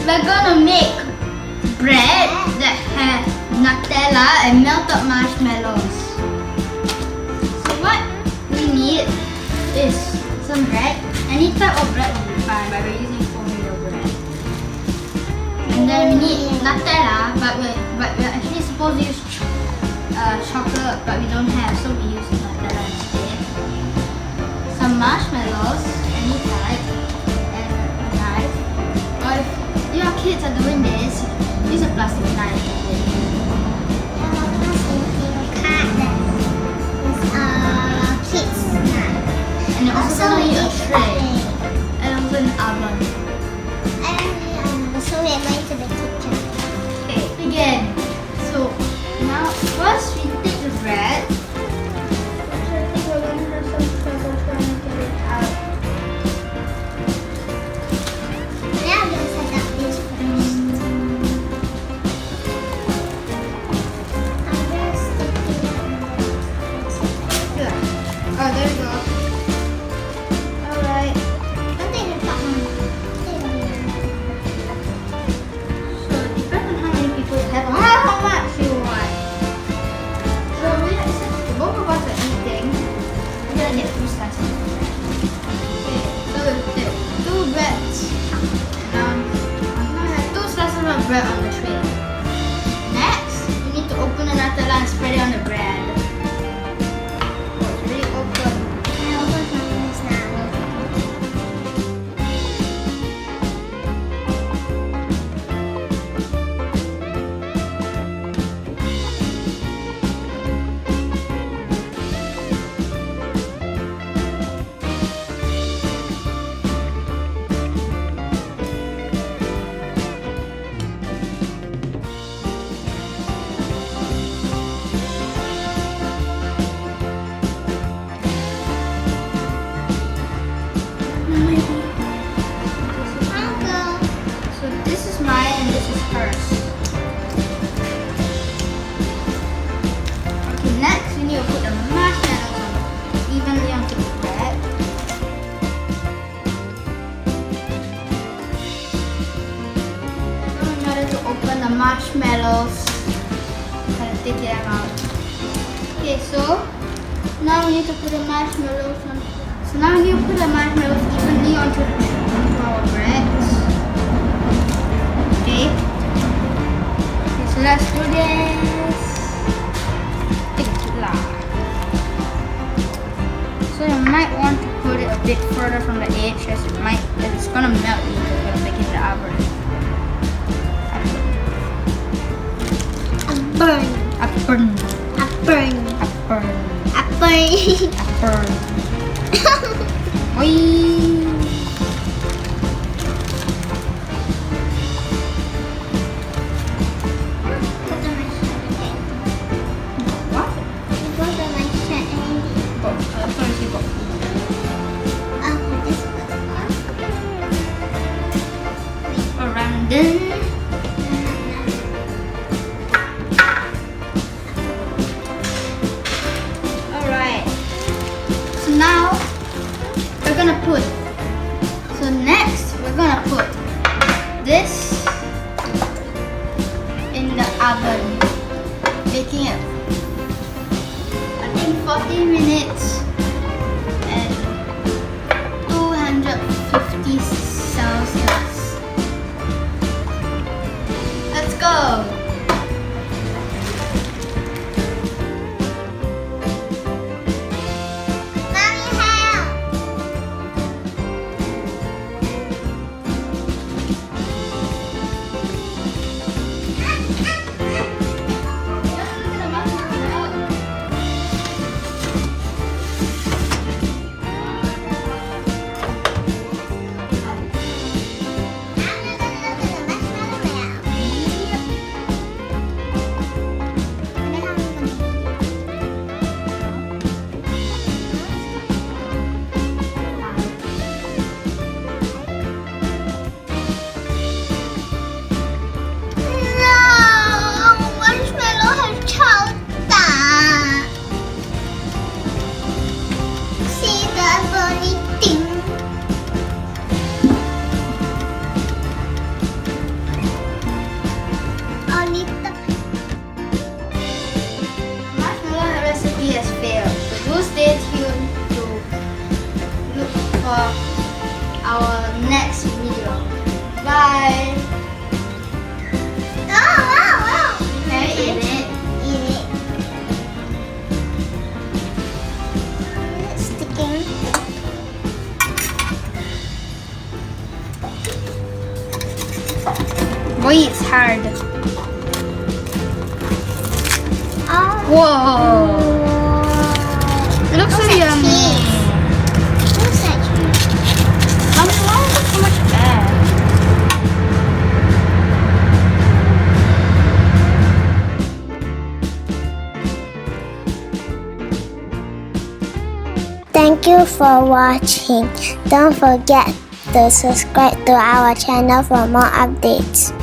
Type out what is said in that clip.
we're gonna make bread that has nutella and melted marshmallows. So what we need is some bread. Any type of bread will be fine, but we're using wholemeal bread. And then we need nutella, but we're actually supposed to use chocolate, but we don't have, so we use nutella instead. Some marshmallows, any type, and a knife. Or if your kids are doing this, use a plastic knife. And you also need a tray and also an oven. So we're going to the kitchen. Okay, begin. So now first we take the bread. I think we're going to have some trouble trying to get it out. Now I'm going to set up this first. I'm just sticking it. Yeah. Oh, there you go. Alright. Don't take the top one. So it depends on how many people you have or how much you want. So since both of us are eating, we're gonna get 2 slices of bread. Okay, so we'll take 2 breads. Now I have 2 slices of bread on the tray. Next, we need to open the nutella and spread it on the bread. Oh, it's really open. I open something now. So this is mine and this is hers. Okay, next we need to put the marshmallows on evenly onto the bread. So in order to open the marshmallows, I'm gonna take them out. Okay, so now we need to put the marshmallows on. So now we need to put the marshmallows evenly onto our bread. Okay, so let's do this. So you might want to put it a bit further from the edge, as it's gonna melt when you're gonna make it in the oven. A burn. A burn. A burn. A burn. A burn. A burn. Oi. Put the marshmallow in. What? You put the marshmallow in. First you go. Oh, this was Around then. Alright. So now we're gonna put. So next we're gonna put this in the oven, baking it. I think 40 minutes and 250 Celsius. Let's go. Mommy, help! hard. Oh. Whoa! It looks so yummy. Looks like cheese. Mommy, why is there so much air? Thank you for watching. Don't forget to subscribe to our channel for more updates.